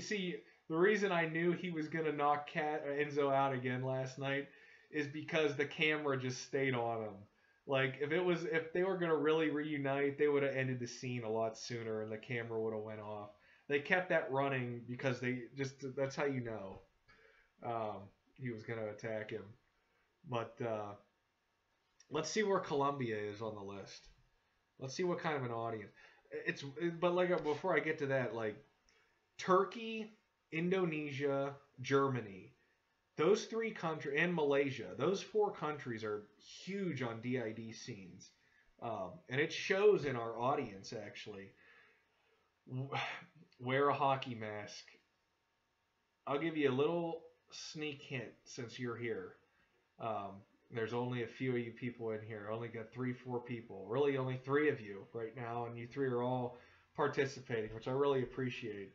See, the reason I knew he was gonna knock Enzo out again last night is because the camera just stayed on him. Like if they were gonna really reunite, they would have ended the scene a lot sooner, and the camera would have went off. They kept that running because that's how you know he was gonna attack him. But let's see where Colombia is on the list. Let's see what kind of an audience. But like before I get to that, like Turkey, Indonesia, Germany, those 3 countries, and Malaysia, those 4 countries are huge on DID scenes, and it shows in our audience actually. Wear a hockey mask. I'll give you a little sneak hint since you're here. There's only a few of you people in here. I only got 3-4 people. Really, only 3 of you right now, and you 3 are all participating, which I really appreciate.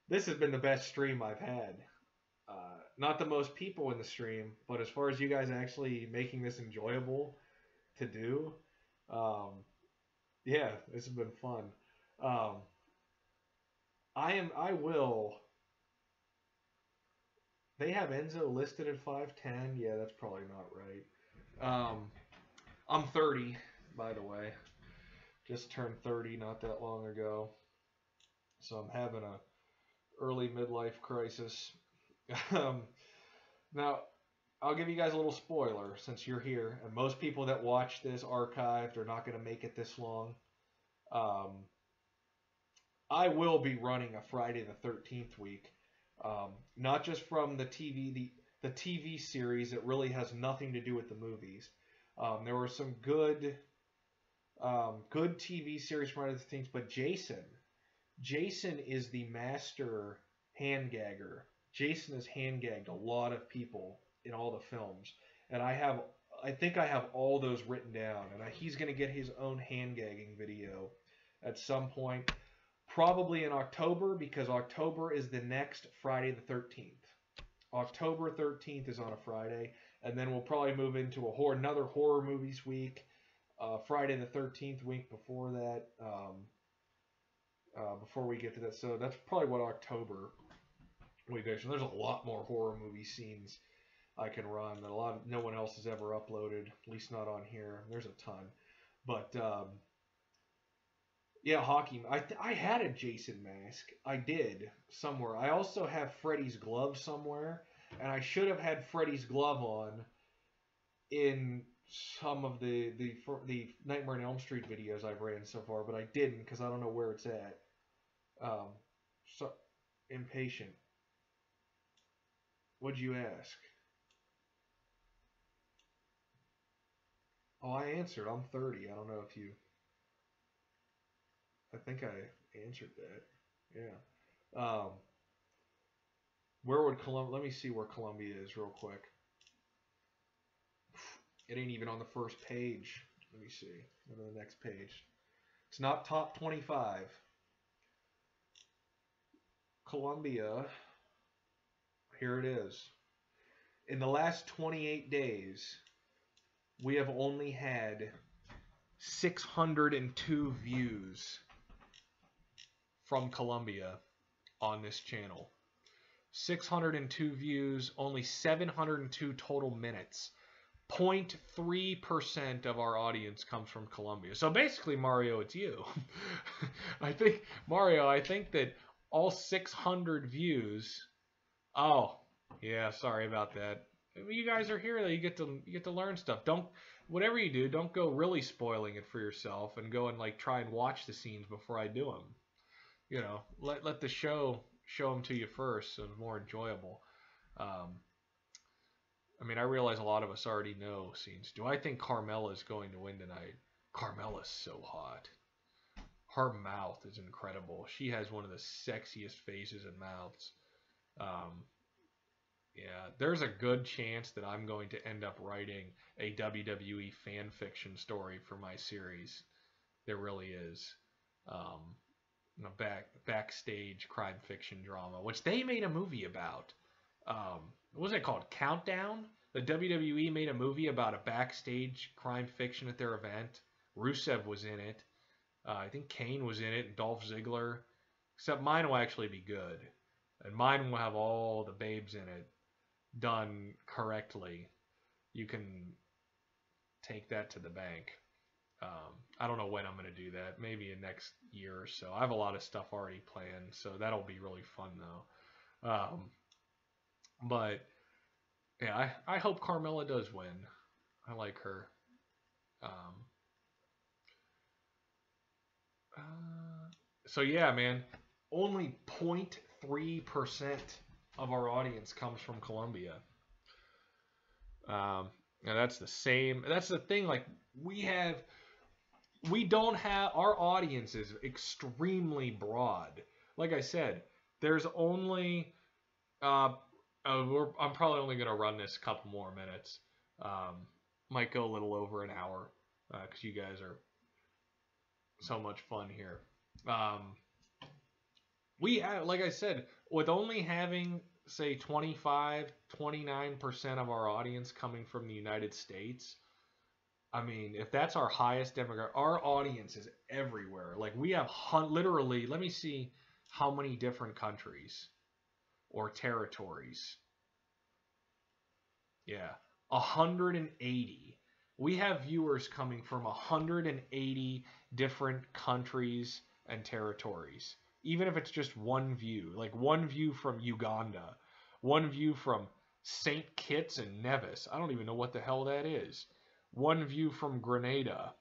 This has been the best stream I've had. Not the most people in the stream, but as far as you guys actually making this enjoyable to do, yeah, this has been fun. They have Enzo listed at 5'10". Yeah, that's probably not right. I'm 30, by the way. Just turned 30 not that long ago. So I'm having a early midlife crisis. Now, I'll give you guys a little spoiler since you're here. And most people that watch this archived are not going to make it this long. I will be running a Friday the 13th week. Not just from the TV series. It really has nothing to do with the movies. There were some good TV series Friday the 13th, but Jason is the master hand gagger. Jason has hand gagged a lot of people in all the films, and I think I have all those written down, and he's going to get his own hand gagging video at some point. Probably in October, because October is the next Friday the 13th. October 13th is on a Friday, and then we'll probably move into another horror movies week. Friday the 13th week before that, before we get to that. So that's probably what October week is. So there's a lot more horror movie scenes I can run that no one else has ever uploaded, at least not on here. There's a ton. But yeah, hockey. I had a Jason mask. I did somewhere. I also have Freddy's glove somewhere, and I should have had Freddy's glove on in some of the Nightmare on Elm Street videos I've ran so far, but I didn't because I don't know where it's at. Um, so impatient. What'd you ask? Oh, I answered. I'm 30. I don't know if you. I think I answered that. Yeah. Where would Columbia? Let me see where Columbia is real quick. It ain't even on the first page. Let me see. Go to the next page. It's not top 25. Columbia. Here it is. In the last 28 days, we have only had 602 views from Columbia on this channel. 602 views, only 702 total minutes. 0.3% of our audience comes from Colombia. So basically, Mario, it's you. I think, Mario, I think that all 600 views. Oh, yeah, sorry about that. You guys are here, though. You get to learn stuff. Don't, whatever you do, don't go really spoiling it for yourself and go and like try and watch the scenes before I do them. You know, let the show them to you first, so it's more enjoyable. I mean, I realize a lot of us already know scenes. Do I think Carmella's going to win tonight? Carmella's so hot. Her mouth is incredible. She has one of the sexiest faces and mouths. Yeah, there's a good chance that I'm going to end up writing a WWE fan fiction story for my series. There really is. A backstage crime fiction drama, which they made a movie about. What was it called? Countdown? The WWE made a movie about a backstage crime fiction at their event. Rusev was in it. I think Kane was in it, and Dolph Ziggler. Except mine will actually be good. And mine will have all the babes in it done correctly. You can take that to the bank. I don't know when I'm going to do that. Maybe in next year or so. I have a lot of stuff already planned, so that'll be really fun, though. But yeah, I hope Carmella does win. I like her. So yeah, man, only 0.3% of our audience comes from Colombia. And that's the same. That's the thing. Like we don't have, our audience is extremely broad. Like I said, there's only I'm probably only gonna run this a couple more minutes. Might go a little over an hour because you guys are so much fun here. We have, like I said, with only having say 29% of our audience coming from the United States. I mean, if that's our highest demographic, our audience is everywhere. Like we have literally, let me see how many different countries or territories. Yeah, 180. We have viewers coming from 180 different countries and territories. Even if it's just one view, like one view from Uganda, one view from St. Kitts and Nevis. I don't even know what the hell that is. One view from Grenada.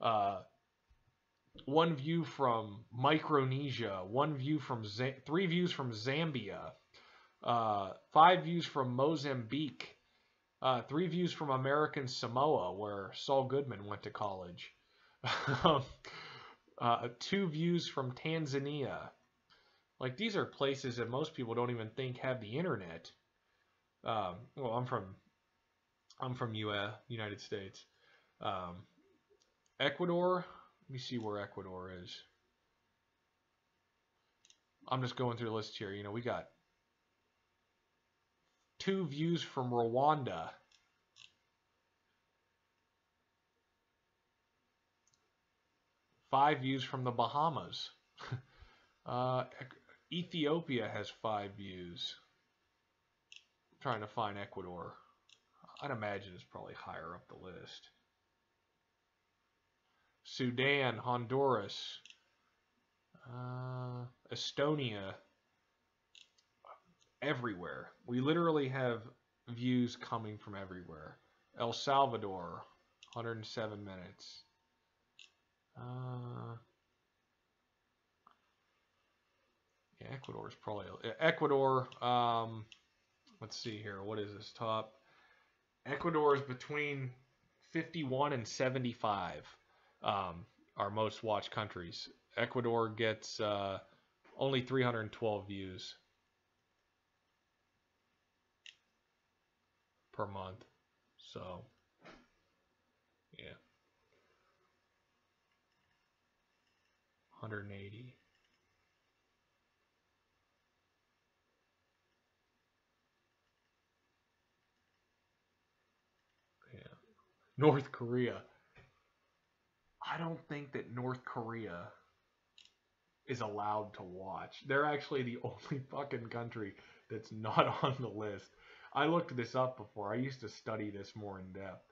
One view from Micronesia. One view from 3 views from Zambia. 5 views from Mozambique. 3 views from American Samoa, where Saul Goodman went to college. 2 views from Tanzania. Like, these are places that most people don't even think have the internet. Well, I'm from United States. Ecuador. Let me see where Ecuador is. I'm just going through the list here. You know, we got 2 views from Rwanda. 5 views from the Bahamas. Ethiopia has 5 views. I'm trying to find Ecuador. I'd imagine it's probably higher up the list. Sudan, Honduras, Estonia, everywhere. We literally have views coming from everywhere. El Salvador, 107 minutes. Yeah, Ecuador is probably Ecuador. Let's see here. What is this top? Ecuador is between 51 and 75. Our most watched countries. Ecuador gets only 312 views per month. So, yeah, 180. Yeah. North Korea. I don't think that North Korea is allowed to watch. They're actually the only fucking country that's not on the list. I looked this up before. I used to study this more in depth.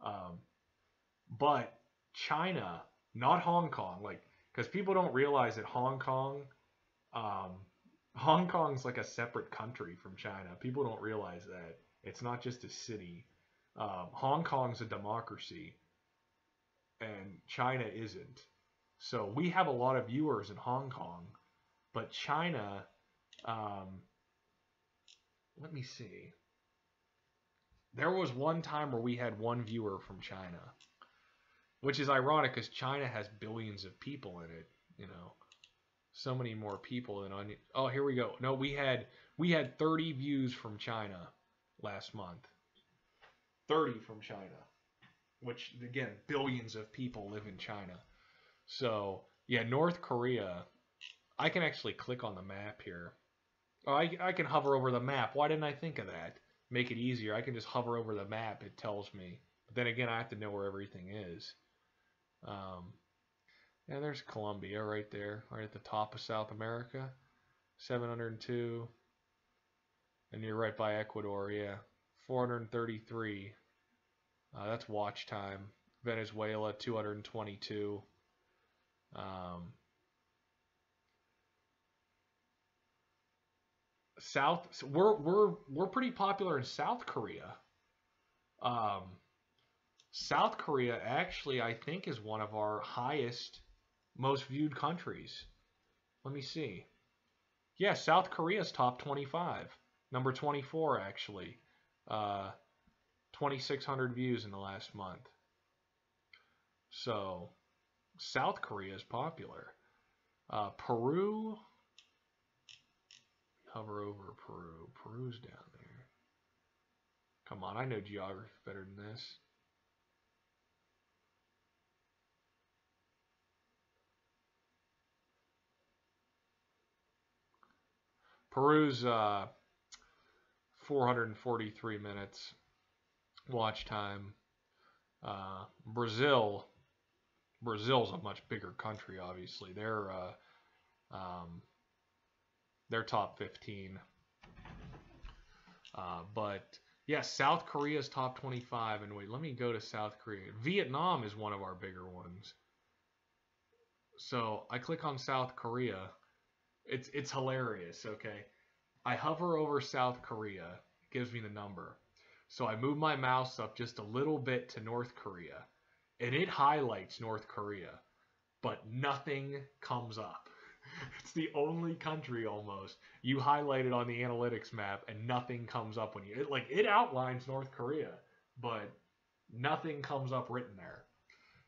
Um, but China, not Hong Kong, like, because people don't realize that um, Hong Kong's like a separate country from China. People don't realize that. It's not just a city. Hong Kong's a democracy, and China isn't. So we have a lot of viewers in Hong Kong, but China, um, let me see. There was one time where we had one viewer from China, which is ironic because China has billions of people in it. You know, so many more people than on. Oh, here we go. No, we had 30 views from China last month. 30 from China, which again, billions of people live in China. So yeah, North Korea. I can actually click on the map here. Oh, I can hover over the map. Why didn't I think of that? Make it easier. I can just hover over the map. It tells me. But then again, I have to know where everything is. Um, yeah, there's Colombia right there, right at the top of South America. 702. And you're right by Ecuador, yeah. 433. That's watch time. Venezuela, 222. Um, we're pretty popular in South Korea. Um, South Korea actually, I think, is one of our highest, most viewed countries. Let me see. Yeah, South Korea's top 25. Number 24, actually. 2,600 views in the last month. So, South Korea is popular. Peru, hover over Peru. Peru's down there. Come on, I know geography better than this. Peru's 443 minutes watch time. Brazil's a much bigger country, obviously. Um, they're top 15. But yeah, South Korea's top 25. And wait, let me go to South Korea. Vietnam is one of our bigger ones. So I click on South Korea. It's hilarious. Okay, I hover over South Korea. It gives me the number. So I move my mouse up just a little bit to North Korea, and it highlights North Korea, but nothing comes up. It's the only country almost you highlight it on the analytics map, and nothing comes up when it outlines North Korea, but nothing comes up written there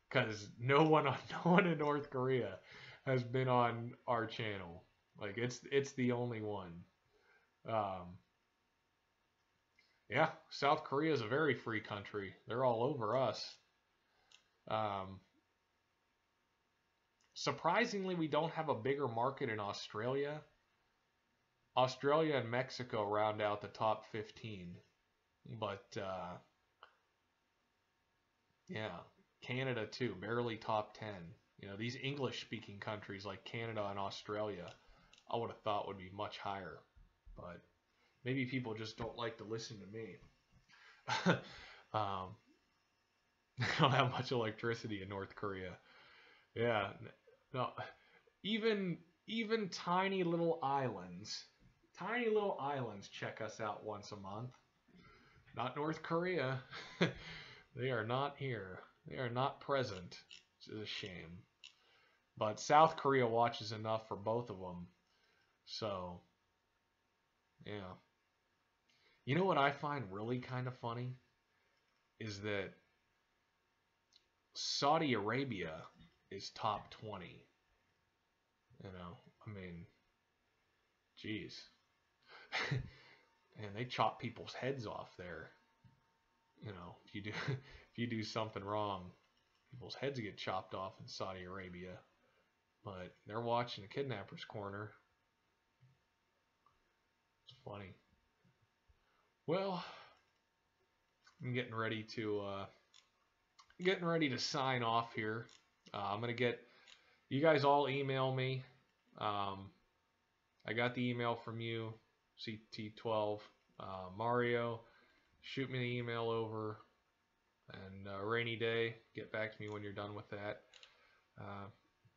because no one in North Korea has been on our channel. Like it's the only one. Um, yeah, South Korea is a very free country. They're all over us. Um, Surprisingly, we don't have a bigger market in Australia. Australia and Mexico round out the top 15. But, yeah, Canada too, barely top 10. You know, these English speaking countries like Canada and Australia, I would have thought would be much higher. But maybe people just don't like to listen to me. um, they don't have much electricity in North Korea. Yeah, no, even tiny little islands check us out once a month. Not North Korea. They are not here. They are not present. Which is a shame. But South Korea watches enough for both of them. So, yeah. You know what I find really kind of funny is that Saudi Arabia is top 20. You know, I mean, geez. And they chop people's heads off there. You know, if you do if you do something wrong, people's heads get chopped off in Saudi Arabia. But they're watching the kidnapper's corner. It's funny. Well, I'm getting ready to sign off here. I'm gonna get you guys all email me. Um, I got the email from you, CT12 Mario. Shoot me the email over, and rainy day. Get back to me when you're done with that. Uh,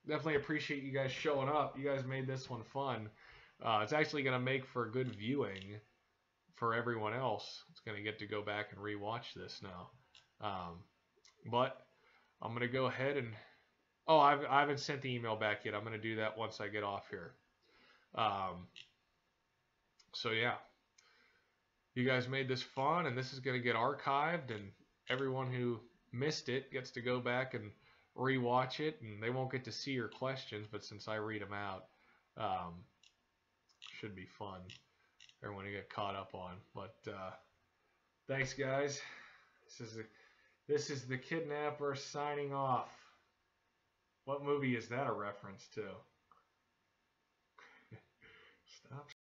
Definitely appreciate you guys showing up. You guys made this one fun. It's actually gonna make for good viewing for everyone else. It's gonna get to go back and rewatch this now. But I'm gonna go ahead and I haven't sent the email back yet. I'm gonna do that once I get off here. Um, so yeah, you guys made this fun, and this is gonna get archived, and everyone who missed it gets to go back and rewatch it, and they won't get to see your questions, but since I read them out, um, should be fun. Everyone to get caught up on. But thanks, guys. This is the Kidnapper signing off. What movie is that a reference to?